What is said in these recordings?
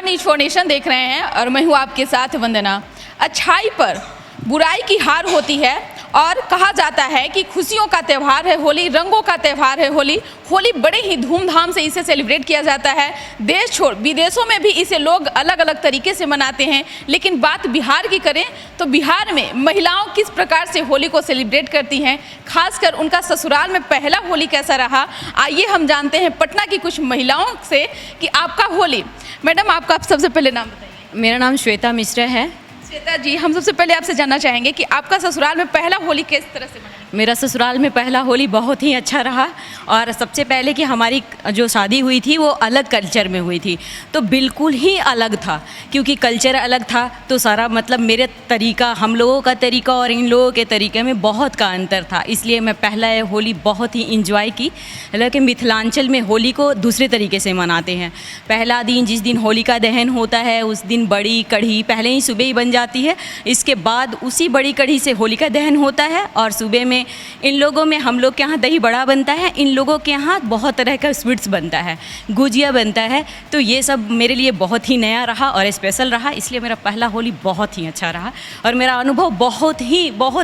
Star news foundation देख रहे हैं और मैं हूँ आपके साथ वंदना। अच्छाई पर बुराई की हार होती है और कहा जाता है कि खुशियों का त्यौहार है होली, रंगों का त्यौहार है होली। होली बड़े ही धूमधाम से इसे सेलिब्रेट किया जाता है। देश छोड़ विदेशों में भी इसे लोग अलग अलग तरीके से मनाते हैं। लेकिन बात बिहार की करें तो बिहार में महिलाओं किस प्रकार से होली को सेलिब्रेट करती हैं, खासकर उनका ससुराल में पहला होली कैसा रहा, आइए हम जानते हैं पटना की कुछ महिलाओं से कि आपका होली। मैडम, आपका सबसे पहले नाम बताइए। मेरा नाम श्वेता मिश्रा है। श्वेता जी, हम सबसे पहले आपसे जानना चाहेंगे कि आपका ससुराल में पहला होली किस तरह से मनाया? मेरा ससुराल में पहला होली बहुत ही अच्छा रहा। और सबसे पहले कि हमारी जो शादी हुई थी वो अलग कल्चर में हुई थी, तो बिल्कुल ही अलग था। क्योंकि कल्चर अलग था तो सारा मतलब मेरे तरीका, हम लोगों का तरीका और इन लोगों के तरीके में बहुत का अंतर था। इसलिए मैं पहला होली बहुत ही इंजॉय की। लेकिन मिथिलांचल में होली को दूसरे तरीके से मनाते हैं। पहला दिन जिस दिन होलिका दहन होता है उस दिन बड़ी कढ़ी पहले ही सुबह ही बन जाती है। इसके बाद उसी बड़ी कढ़ी से होलिका दहन होता है और सुबह में इन लोगों में, हम लोग के यहाँ दही बड़ा बनता है, इन लोगों के यहाँ बहुत तरह का स्वीट्स बनता है, गुजिया बनता है। तो ये सब मेरे लिए बहुत ही नया रहा और स्पेशल रहा। इसलिए मेरा पहला होली बहुत ही अच्छा रहा और मेरा अनुभव बहुत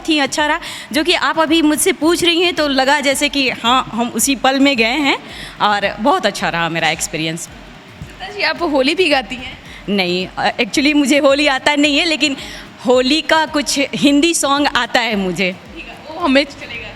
ही अच्छा रहा। जो कि आप अभी मुझसे पूछ रही हैं तो लगा जैसे कि हाँ, हम उसी पल में गए हैं और बहुत अच्छा रहा मेरा एक्सपीरियंस। जी, आप होली भी गाती हैं? नहीं, एक्चुअली मुझे होली आता नहीं है, लेकिन होली का कुछ हिंदी सॉन्ग आता है मुझे। वो हमें चलेगा।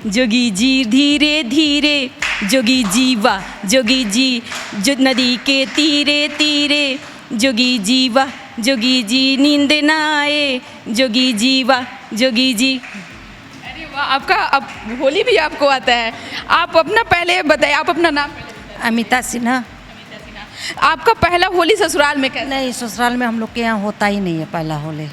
जोगी जी धीरे धीरे, जोगी जी वाह जोगी जी, जो नदी के तीरे तीरे, जोगी जी वाह जोगी जी, नींद ना आए, जोगी जी वाह जोगी जी। अरे वाह, आपका अब होली भी आपको आता है। आप अपना पहले बताइए, आप अपना नाम पहले बताइए। अमिता सिन्हा। आपका पहला होली ससुराल में कैसा? नहीं, ससुराल में हम लोग के यहाँ होता ही नहीं है पहला होली।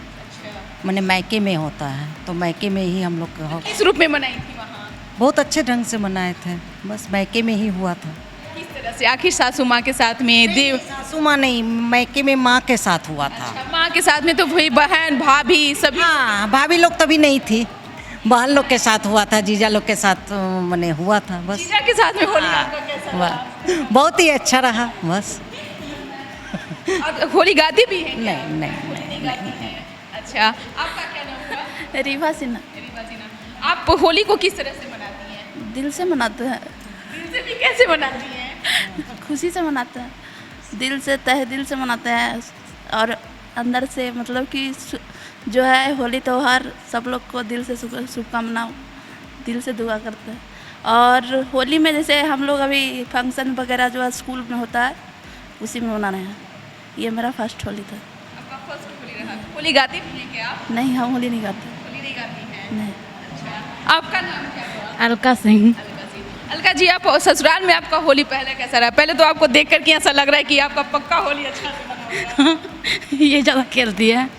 मैंने मायके में होता है, तो मायके में ही हम लोग का किस रूप में मनाई थी वहाँ? बहुत अच्छे ढंग से मनाए थे। बस मायके में ही हुआ था। किस तरह से? आखिर सासू माँ के साथ में, देव सासू माँ नहीं, मायके में माँ के साथ हुआ था। माँ के साथ में तो वही बहन भाभी सभी। हाँ, भाभी लोग तभी नहीं थी, बहन लोग के साथ हुआ था, जीजा लोग के साथ मैंने हुआ था। बस जीजा के साथ में होली आपका कैसा रहा? वाह, बहुत ही अच्छा रहा। बस और होली गाती भी है? नहीं नहीं नहीं नहीं। अच्छा, आपका क्या नाम हुआ? रीवा सिन्हा। रीवा सिन्हा। आप होली को किस तरह से मनाती हैं? दिल से मनाते हैं, दिल से भी कैसे मनाती हैं? खुशी से मनाते हैं, दिल से, तहे दिल से मनाते हैं। और अंदर से मतलब कि जो है होली त्यौहार सब लोग को दिल से शुभकामना, दिल से दुआ करते हैं। और होली में जैसे हम लोग अभी फंक्शन वगैरह जो है स्कूल में होता है उसी में मना रहे हैं। ये मेरा फर्स्ट होली था। आपका फर्स्ट होली रहा। होली गाती भी हैं क्या आप? नहीं, हम होली नहीं गाते। होली नहीं गाती हैं? नहीं। अच्छा, आपका नाम क्या हुआ? अलका सिंह। अलका जी, आप ससुराल में आपका होली पहले कैसा रहा? पहले तो आपको देख करके ऐसा लग रहा है कि आपका पक्का होली अच्छा से मना होगा। ये ज़्यादा खेलती है,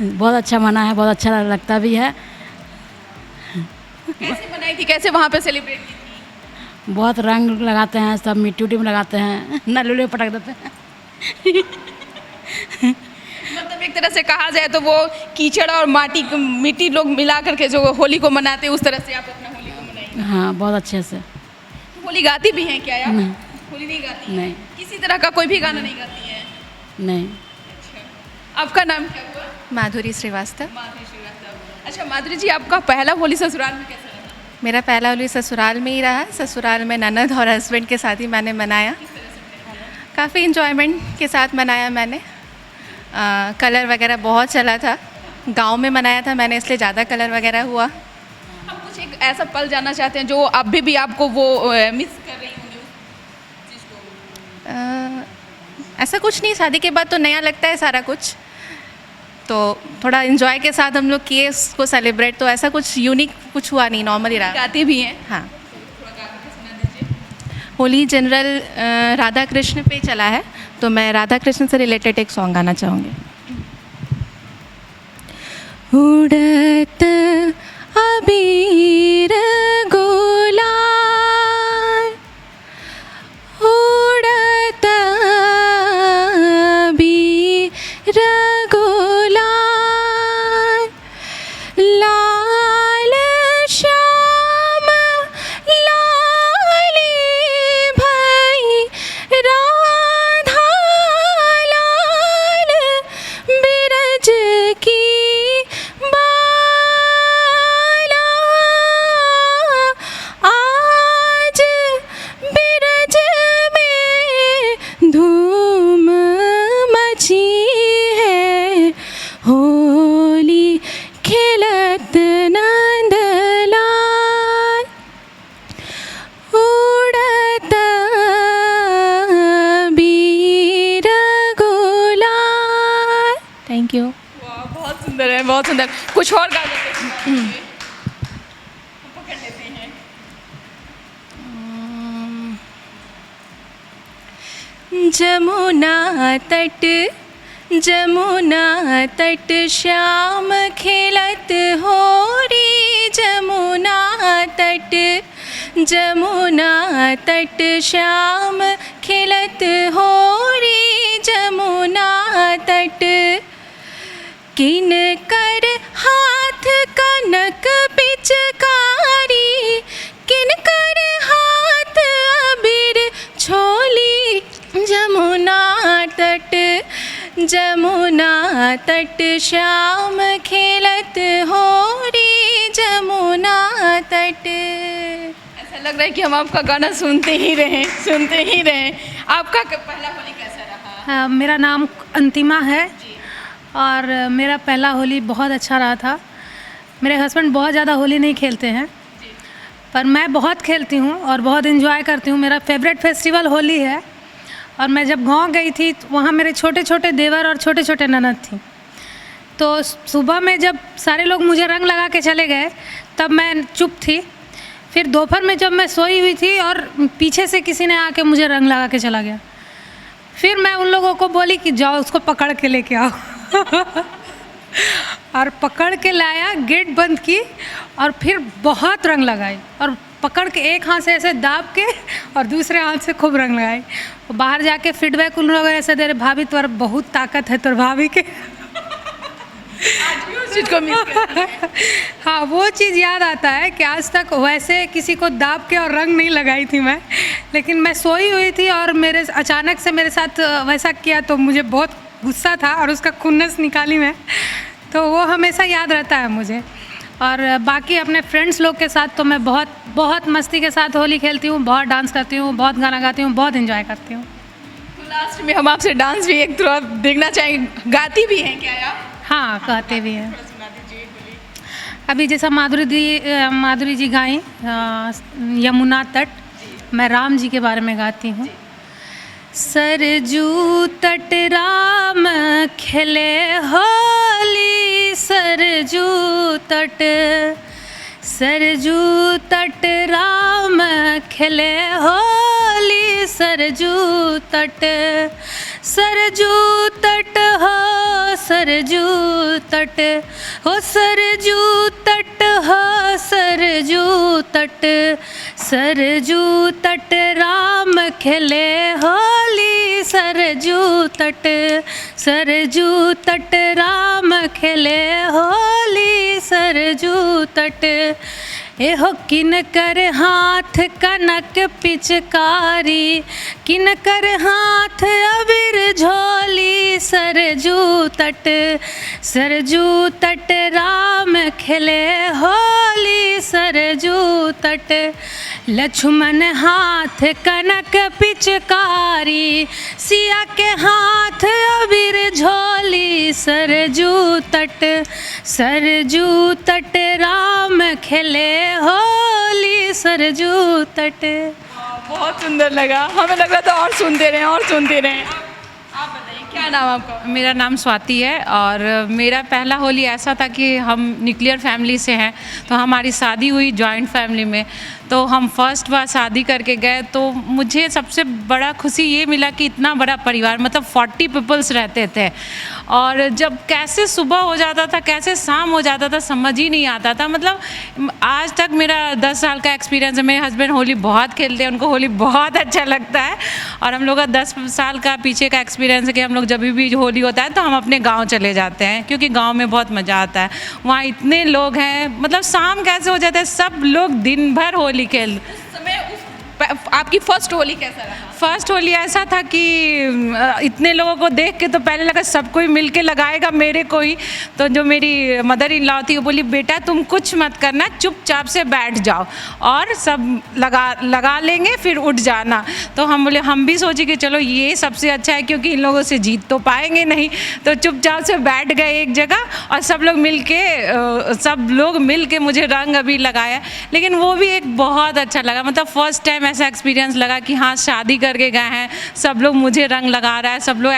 बहुत अच्छा मना है, बहुत अच्छा लगता भी है। कैसे मनाई थी, कैसे वहाँ पे सेलिब्रेट की थी? बहुत रंग लगाते हैं, सब मिट्टी उट्टी में लगाते हैं, नलुले पटक देते हैं। मतलब एक तरह से कहा जाए तो वो कीचड़ और मिट्टी लोग मिला करके जो होली को मनाते हैं उस तरह से आप अपना होली को मनाएंगे। हाँ, बहुत अच्छे से। होली गाती भी हैं क्या आप? नहीं। होली नहीं गाती हैं? नहीं। किसी तरह का कोई भी गाना नहीं गाती हैं? नहीं। आपका नाम क्या हुआ? माधुरी श्रीवास्तव। माधुरी श्रीवास्तव। अच्छा माधुरी जी, आपका पहला होली ससुराल में कैसा रहा? मेरा पहला होली ससुराल में ही रहा। ससुराल में ननद और हस्बैंड के साथ ही मैंने मनाया। काफ़ी इन्जॉयमेंट के साथ मनाया मैंने। कलर वगैरह बहुत चला था, गांव में मनाया था मैंने, इसलिए ज़्यादा कलर वगैरह हुआ। हम कुछ एक ऐसा पल जानना चाहते हैं जो अभी भी आपको वो मिस कर रही होंगी उस चीज़ को। ऐसा कुछ नहीं, शादी के बाद तो नया लगता है सारा कुछ, तो थोड़ा इन्जॉय के साथ हम लोग किए उसको सेलिब्रेट। तो ऐसा कुछ यूनिक कुछ हुआ नहीं, नॉर्मल ही रहा। गाती भी हैं? हाँ, होली जनरल राधा कृष्ण पे चला है, तो मैं राधा कृष्ण से रिलेटेड एक सॉन्ग गाना चाहूँगी। उड़त अबीर गुलाल, उड़त अबीर गुलाल, लाल श्याम लाली भई राम थैंक यू। वाह, बहुत सुंदर है, बहुत सुंदर। कुछ और गा देते हैं, पकड़ लेते हैं। जमुना तट श्याम खेलत होरी, जमुना तट श्याम खेलत होरी, जमुना तट किन कर हाथ कनक पिचकारी, किन कर हाथ अबीर छोली, जमुना तट श्याम खेलत होरी, जमुना तट। ऐसा लग रहा है कि हम आपका गाना सुनते ही रहें। आपका पहला होली कैसा रहा? मेरा नाम अंतिमा है और मेरा पहला होली बहुत अच्छा रहा था। मेरे हस्बैंड बहुत ज़्यादा होली नहीं खेलते हैं, पर मैं बहुत खेलती हूँ और बहुत इन्जॉय करती हूँ। मेरा फेवरेट फेस्टिवल होली है। और मैं जब गांव गई थी तो वहाँ मेरे छोटे छोटे देवर और छोटे छोटे ननद थी। तो सुबह में जब सारे लोग मुझे रंग लगा के चले गए तब मैं चुप थी। फिर दोपहर में जब मैं सोई हुई थी और पीछे से किसी ने आके मुझे रंग लगा के चला गया, फिर मैं उन लोगों को बोली कि जाओ उसको पकड़ के लेके आओ और पकड़ के लाया, गेट बंद की और फिर बहुत रंग लगाई और पकड़ के एक हाथ से ऐसे दाब के और दूसरे हाथ से खूब रंग लगाई। बाहर जाके फीडबैक उन लोगों ने ऐसे दे रहे, भाभी तुम्हारा बहुत ताकत है तोर भाभी के। उस चीज़ को मिस करते हैं। हाँ, वो चीज़ याद आता है कि आज तक वैसे किसी को दाब के और रंग नहीं लगाई थी मैं, लेकिन मैं सोई हुई थी और मेरे अचानक से मेरे साथ वैसा किया तो मुझे बहुत गुस्सा था और उसका खुन्नस निकाली मैं, तो वो हमेशा याद रहता है मुझे। और बाकी अपने फ्रेंड्स लोग के साथ तो मैं बहुत बहुत मस्ती के साथ होली खेलती हूँ, बहुत डांस करती हूँ, बहुत गाना गाती हूँ, बहुत एंजॉय करती हूँ। तो लास्ट में हम आपसे डांस भी एक थोड़ा देखना चाहेंगे। गाती भी हैं क्या आप? हाँ, गाते भी हैं। अभी जैसा माधुरी जी गाई यमुना तट, मैं राम जी के बारे में गाती हूँ। सरजू तट राम खेले होली, सरजू तट राम खेले होली, सरजू तट हो, सरजू तट हो, सरजू तट हो, सरजू तट राम खेले होली, सरजू तट राम खेले होली, सरजू तट। एहो किन कर हाथ कनक पिचकारी, किन कर हाथ अबीर झोली, सरजू तट राम खेले होली, सरजू तट। लक्ष्मण हाथ कनक पिचकारी, सिया के हाथ अबीर झोली, सरजू तट राम खेले होली, सरजू तट। बहुत सुंदर लगा, हमें लग रहा था और सुनते रहें। आप बताइए क्या नाम आपका? मेरा नाम स्वाति है और मेरा पहला होली ऐसा था कि हम न्यूक्लियर फैमिली से हैं, तो हमारी शादी हुई जॉइंट फैमिली में। तो हम फर्स्ट बार शादी करके गए तो मुझे सबसे बड़ा खुशी ये मिला कि इतना बड़ा परिवार, मतलब 40 पीपल्स रहते थे। और जब कैसे सुबह हो जाता था, कैसे शाम हो जाता था, समझ ही नहीं आता था। मतलब आज तक मेरा 10 साल का एक्सपीरियंस है। मेरे हस्बैंड होली बहुत खेलते हैं, उनको होली बहुत अच्छा लगता है। और हम लोग का 10 साल का पीछे का एक्सपीरियंस है कि हम लोग जब भी होली होता है तो हम अपने गाँव चले जाते हैं, क्योंकि गाँव में बहुत मज़ा आता है। वहाँ इतने लोग हैं, मतलब शाम कैसे हो जाता है, सब लोग दिन भर होली खेल। आपकी फर्स्ट होली कैसा रहा? फर्स्ट होली ऐसा था कि इतने लोगों को देख के तो पहले लगा सब कोई मिल के लगाएगा मेरे को ही। तो जो मेरी मदर इन लॉ थी वो बोली, बेटा तुम कुछ मत करना, चुपचाप से बैठ जाओ और सब लगा लेंगे फिर उठ जाना। तो हम बोले, हम भी सोचे कि चलो ये सबसे अच्छा है, क्योंकि इन लोगों से जीत तो पाएंगे नहीं। तो चुपचाप से बैठ गए एक जगह और सब लोग मिल के मुझे रंग अभी लगाया। लेकिन वो भी एक बहुत अच्छा लगा, मतलब फर्स्ट टाइम ऐसा एक्सपीरियंस लगा कि हाँ शादी करके गए हैं, सब लोग मुझे रंग लगा रहा है, सब लोग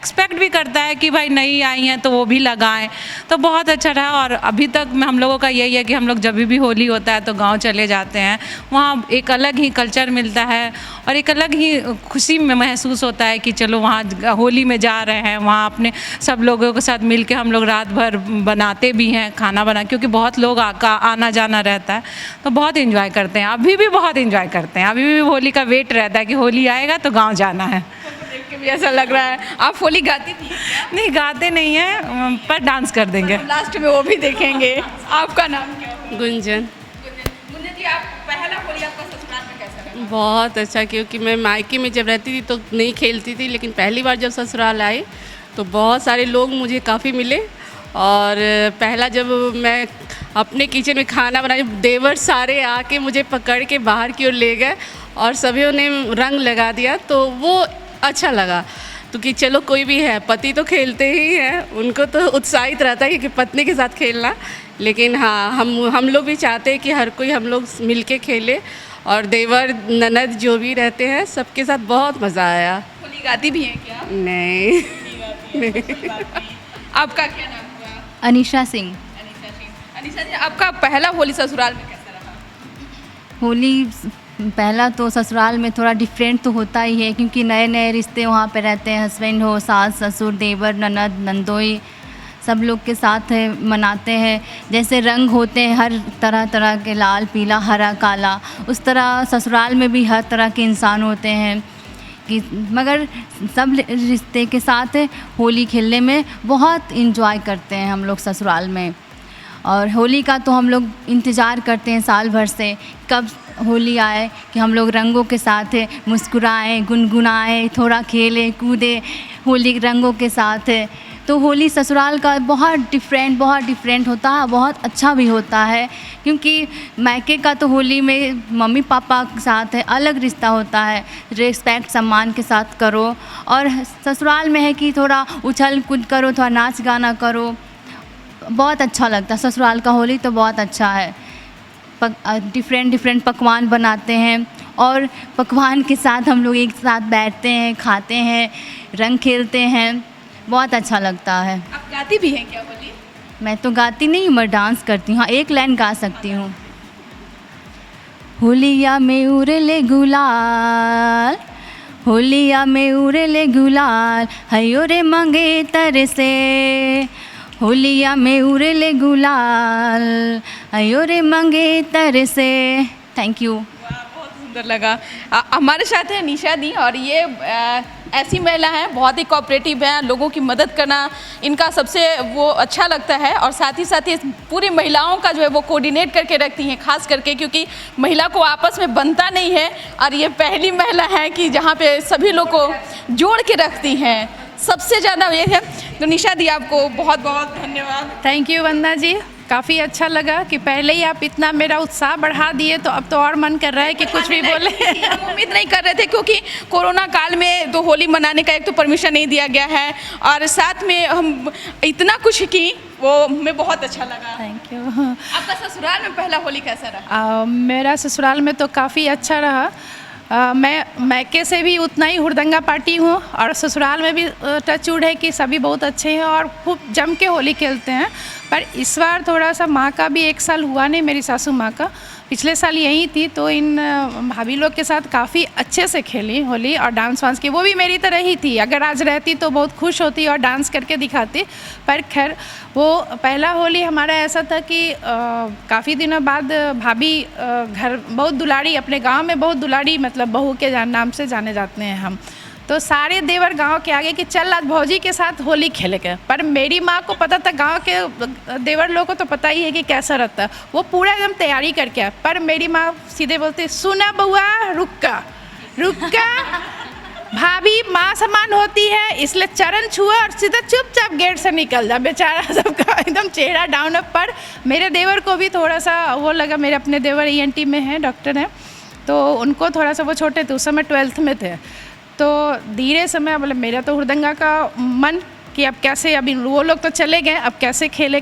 एक्सपेक्ट भी करता है कि भाई नई आई हैं तो वो भी लगाएं, तो बहुत अच्छा रहा। और अभी तक हम लोगों का यही है कि हम लोग जब भी होली होता है तो गांव चले जाते हैं, वहाँ एक अलग ही कल्चर मिलता है और एक अलग ही खुशी में महसूस होता है कि चलो वहाँ होली में जा रहे हैं, वहाँ अपने सब लोगों के साथ मिल के हम लोग रात भर बनाते भी हैं खाना बना, क्योंकि बहुत लोग आना जाना रहता है, तो बहुत इन्जॉय करते हैं। अभी भी बहुत इन्जॉय करते हैं, अभी भी होली का वेट रहता है कि होली आएगा तो गांव जाना है। देख के भी ऐसा लग रहा है। आप होली गाती थी? नहीं गाते नहीं हैं, पर डांस कर देंगे। लास्ट में वो भी देखेंगे। आपका नाम क्या है? गुंजन। गुंजन जी, आप पहला होली आपका ससुराल में कैसा रहा? बहुत अच्छा, क्योंकि मैं मायके में जब रहती थी तो नहीं खेलती थी, लेकिन पहली बार जब ससुराल आई तो बहुत सारे लोग मुझे काफ़ी मिले। और पहला जब मैं अपने किचन में खाना बनाई, देवर सारे आके मुझे पकड़ के बाहर की ओर ले गए और सभी ने रंग लगा दिया, तो वो अच्छा लगा। तो कि चलो कोई भी है, पति तो खेलते ही हैं, उनको तो उत्साहित रहता है कि पत्नी के साथ खेलना, लेकिन हाँ हम लोग भी चाहते हैं कि हर कोई हम लोग मिल के खेले। और देवर ननद जो भी रहते हैं सबके साथ बहुत मज़ा आया। होली गाती भी हैं क्या? नहीं। आपका क्या नाम हुआ? अनीशा सिंह। अनीशा जी, आपका पहला होली ससुराल में कैसा रहा? होली पहला तो ससुराल में थोड़ा डिफरेंट तो होता ही है, क्योंकि नए नए रिश्ते वहाँ पे रहते हैं, हस्बैंड हो, सास ससुर, देवर ननद नंदोई, सब लोग के साथ मनाते हैं। जैसे रंग होते हैं हर तरह तरह के, लाल पीला हरा काला, उस तरह ससुराल में भी हर तरह के इंसान होते हैं कि मगर सब रिश्ते के साथ होली खेलने में बहुत इंजॉय करते हैं हम लोग ससुराल में। और होली का तो हम लोग इंतज़ार करते हैं साल भर से, कब होली आए कि हम लोग रंगों के साथ मुस्कुराएं, गुनगुनाएं, थोड़ा खेलें कूदें होली रंगों के साथ। तो होली ससुराल का बहुत डिफरेंट होता है, बहुत अच्छा भी होता है, क्योंकि मायके का तो होली में मम्मी पापा के साथ है, अलग रिश्ता होता है, रिस्पेक्ट सम्मान के साथ करो। और ससुराल में है कि थोड़ा उछल कूद करो, थोड़ा नाच गाना करो, बहुत अच्छा लगता है। ससुराल का होली तो बहुत अच्छा है। डिफरेंट पकवान बनाते हैं और पकवान के साथ हम लोग एक साथ बैठते हैं, खाते हैं, रंग खेलते हैं, बहुत अच्छा लगता है। आप गाती भी हैं क्या होली? मैं तो गाती नहीं हूँ, मैं डांस करती हूँ। हाँ, एक लाइन गा सकती हूँ। होलिया में उड़ले गुलाल, होलिया में उड़ले गुलाल, हयो रे मंगेतर से, होलिया में उड़ले गुलाल, हयो रे मंगेतर से। Thank you. बहुत सुंदर लगा। हमारे साथ है निशा दी, और ये ऐसी महिला हैं, बहुत ही कोऑपरेटिव हैं, लोगों की मदद करना इनका सबसे वो अच्छा लगता है। और साथ ही पूरी महिलाओं का जो है वो कोऑर्डिनेट करके रखती हैं, खास करके क्योंकि महिला को आपस में बनता नहीं है, और ये पहली महिला है कि जहाँ पे सभी लोग को जोड़ के रखती हैं, सबसे ज़्यादा ये है। तो निशा दी, आपको बहुत बहुत धन्यवाद। थैंक यू वंदना जी, काफ़ी अच्छा लगा कि पहले ही आप इतना मेरा उत्साह बढ़ा दिए, तो अब तो और मन कर रहा है कि कुछ भी बोले। हम उम्मीद नहीं कर रहे थे, क्योंकि कोरोना काल में तो होली मनाने का एक तो परमिशन नहीं दिया गया है, और साथ में हम इतना कुछ की, वो हमें बहुत अच्छा लगा। Thank you. आपका ससुराल में पहला होली कैसा रहा? मेरा ससुराल में तो काफ़ी अच्छा रहा। मैं मायके से भी उतना ही हुड़दंगा पार्टी हूँ, और ससुराल में भी टचवुड है कि सभी बहुत अच्छे हैं और खूब जम के होली खेलते हैं। पर इस बार थोड़ा सा माँ का भी 1 साल हुआ नहीं, मेरी सासू माँ का पिछले साल यहीं थी, तो इन भाभी लोग के साथ काफ़ी अच्छे से खेली होली और डांस वांस की। वो भी मेरी तरह ही थी, अगर आज रहती तो बहुत खुश होती और डांस करके दिखाती। पर खैर वो पहला होली हमारा ऐसा था कि काफ़ी दिनों बाद भाभी घर बहुत दुलारी, अपने गांव में बहुत दुलारी, मतलब बहू के नाम से जाने जाते हैं हम, तो सारे देवर गांव के आगे कि चल आज भौजी के साथ होली खेले के। पर मेरी माँ को पता था, गांव के देवर लोगों को तो पता ही है कि कैसा रहता है, वो पूरा एकदम तैयारी करके आया। पर मेरी माँ सीधे बोलती, सुना बउआ रुक का भाभी माँ समान होती है, इसलिए चरण छुआ और सीधा चुपचाप गेट से निकल जा। बेचारा सबका एकदम चेहरा डाउन अप। पर मेरे देवर को भी थोड़ा सा वो लगा, मेरे अपने देवर ENT में हैं, डॉक्टर हैं, तो उनको थोड़ा सा, वो छोटे थे उस समय 12th में थे, तो धीरे समय बोले मेरा तो हुड़दंगा का मन कि अब कैसे, अभी वो लोग तो चले गए, अब कैसे खेले।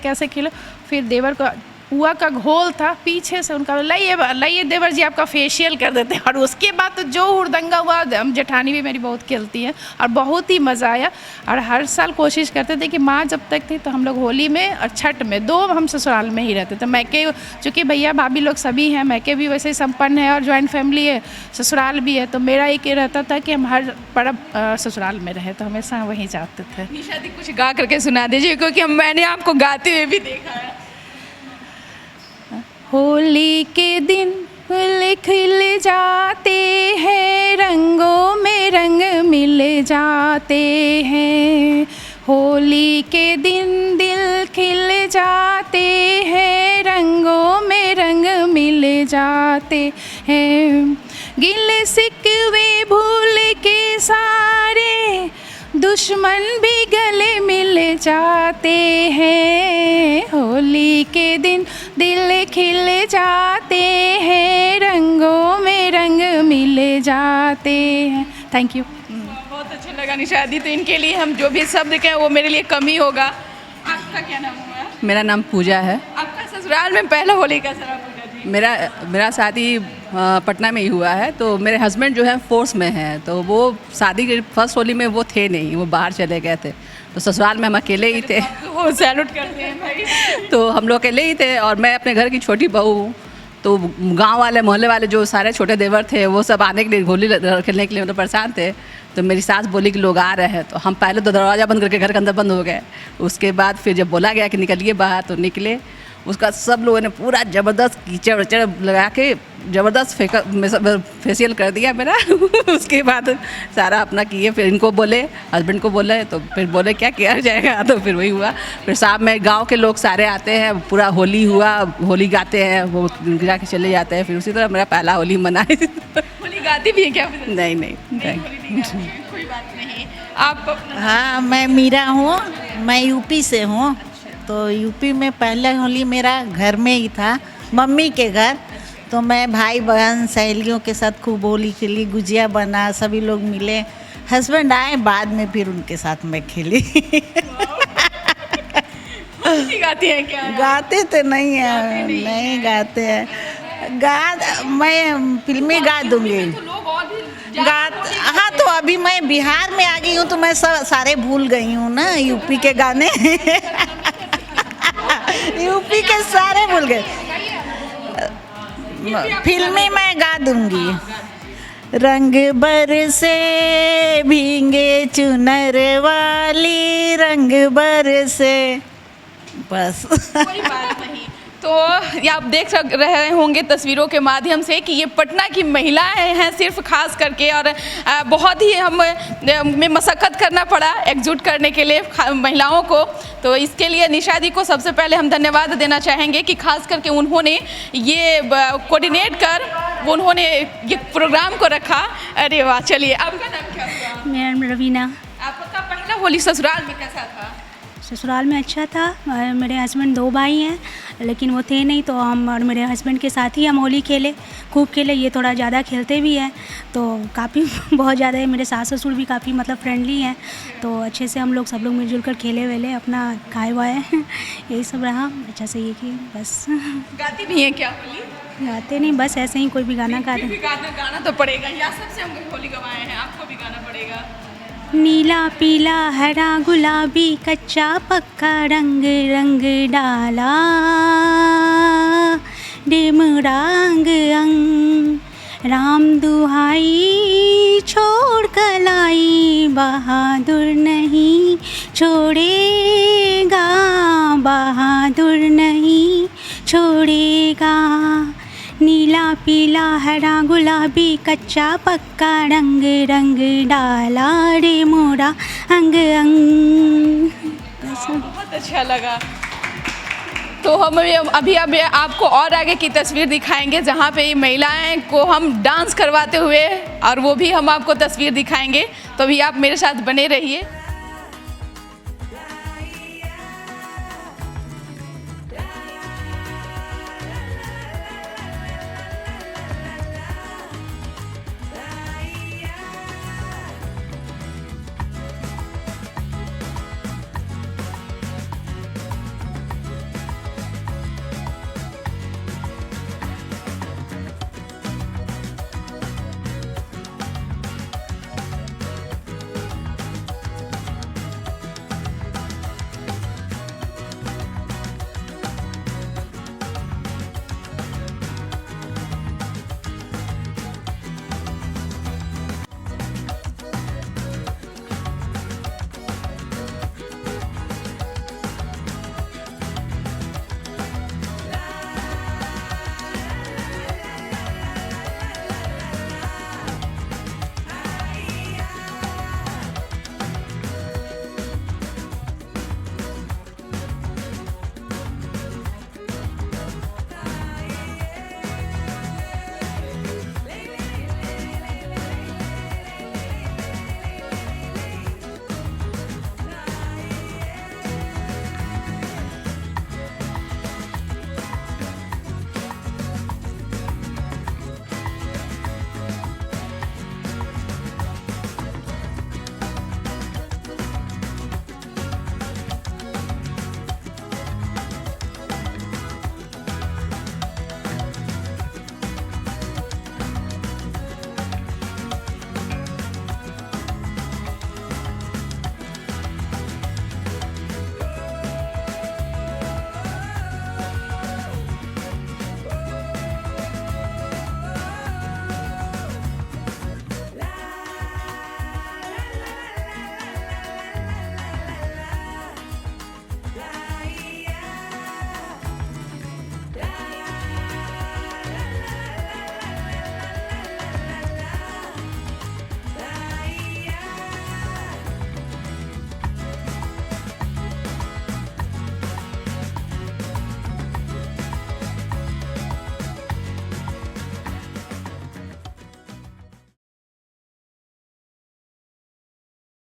फिर देवर को पुआ का घोल था, पीछे से उनका लाइए देवर जी आपका फेशियल कर देते हैं। और उसके बाद तो जो हुड़दंगा हुआ, हम जेठानी भी मेरी बहुत खेलती हैं और बहुत ही मज़ा आया। और हर साल कोशिश करते थे कि माँ जब तक थी तो हम लोग होली में और छठ में 2 हम ससुराल में ही रहते थे। मैके चूँकि भैया भाभी लोग सभी हैं, मैके भी वैसे ही संपन्न है और जॉइंट फैमिली है, ससुराल भी है, तो मेरा एक ये रहता था कि हम हर पर्व ससुराल में रहे, तो हमेशा वहीं जाते थे। निशा दी कुछ गा करके सुना दीजिए, क्योंकि मैंने आपको गाते हुए भी देखा है। होली के दिन फूल खिल जाते हैं, रंगों में रंग मिल जाते हैं। होली के दिन दिल खिल जाते हैं, रंगों में रंग मिल जाते हैं। गिले शिकवे भूल के सारे दुश्मन भी गले मिल जाते हैं। होली के दिन दिल खिल जाते हैं, रंगों में रंग मिल जाते हैं। Thank you. बहुत अच्छा लगा निशा दी, तो इनके लिए हम जो भी शब्द कहें वो मेरे लिए कम ही होगा। आपका क्या नाम हुआ? मेरा नाम पूजा है। आपका ससुराल में पहला होली कैसा रहा पूजा जी? मेरा शादी पटना में ही हुआ है। तो मेरे हस्बैंड जो है फोर्स में हैं, तो वो शादी के फर्स्ट होली में वो थे नहीं, वो बाहर चले गए थे। तो ससुराल में हम अकेले ही थे। वो सैल्यूट करते हैं भाई। तो हम लोग अकेले ही थे और मैं अपने घर की छोटी बहू हूँ। तो गांव वाले मोहल्ले वाले जो सारे छोटे देवर थे वो सब आने के लिए होली खेलने के लिए मतलब परेशान थे। तो मेरी सास बोली कि लोग आ रहे हैं, तो हम पहले तो दरवाज़ा बंद करके घर के अंदर बंद हो गए। उसके बाद फिर जब बोला गया कि निकलिए बाहर, तो निकले। उसका सब लोगों ने पूरा ज़बरदस्त कीचड़ उचड़ लगा के ज़बरदस्त फेशियल कर दिया मेरा। उसके बाद सारा अपना किए, फिर इनको बोले, हस्बैंड को बोले, तो फिर बोले क्या किया जाएगा, तो फिर वही हुआ। फिर शाम में गांव के लोग सारे आते हैं, पूरा होली हुआ, होली गाते हैं, वो गिरा के चले जाते हैं। फिर उसी तरह मेरा पहला होली मनाए। होली गाती भी है क्या? नहीं। कोई बात नहीं। आप? हाँ, मैं मीरा हूँ, मैं यूपी से हूँ। तो यूपी में पहले होली मेरा घर में ही था, मम्मी के घर। तो मैं भाई बहन सहेलियों के साथ खूब होली खेली, गुजिया बना, सभी लोग मिले। हस्बैंड आए बाद में, फिर उनके साथ मैं खेली। गाती हैं क्या? गाते तो नहीं है, नहीं गाते हैं। मैं फिल्मी गा दूंगी। हाँ, तो अभी मैं बिहार में आ गई हूँ, तो मैं सारे भूल गई हूँ ना यूपी के गाने। यूपी के सारे भूल गए। फिल्मी मैं गा दूंगी। रंग बरसे भींगे चुनर वाली, रंग बरसे, बस। कोई बात नहीं। तो ये आप देख रहे होंगे तस्वीरों के माध्यम से कि ये पटना की महिलाएं हैं सिर्फ खास करके, और बहुत ही हमें मशक्क़त करना पड़ा एकजुट करने के लिए महिलाओं को। तो इसके लिए निशा दी को सबसे पहले हम धन्यवाद देना चाहेंगे कि खास करके उन्होंने ये कोऑर्डिनेट कर उन्होंने ये प्रोग्राम को रखा। अरे वाह। चलिए, आपका नाम क्या हुआ? मेरा नाम रवीना। आपका पहला होली ससुराल में कैसा था? ससुराल में अच्छा था। मेरे हस्बैंड 2 भाई हैं, लेकिन वो थे नहीं, तो हम और मेरे हस्बैंड के साथ ही हम होली खेले, खूब खेले। ये थोड़ा ज़्यादा खेलते भी हैं, तो काफ़ी बहुत ज़्यादा है। मेरे सास ससुर भी काफ़ी मतलब फ्रेंडली हैं, तो अच्छे से हम लोग सब लोग मिलजुल कर खेले वेले, अपना खाए वाए। यही सब रहा अच्छा से, ये कि बस। गाती भी हैं क्या होली? गाते नहीं, बस ऐसे ही कोई भी गाना गाते। गाना तो पड़ेगा, या सबसे हम होली गवाए हैं, आपको भी गाना पड़ेगा। नीला पीला हरा गुलाबी कच्चा पक्का रंग रंग डाला, डिमरा अंग अंग राम दुहाई छोड़ कलाई, बहादुर नहीं छोड़ेगा, बहादुर नहीं छोड़ेगा। नीला पीला हरा गुलाबी कच्चा पक्का रंग रंग डाला, रे मोरा अंग अंग। बहुत अच्छा लगा। तो हम अभी आपको और आगे की तस्वीर दिखाएंगे जहाँ पे ये महिलाएं को हम डांस करवाते हुए, और वो भी हम आपको तस्वीर दिखाएंगे। तो अभी आप मेरे साथ बने रहिए।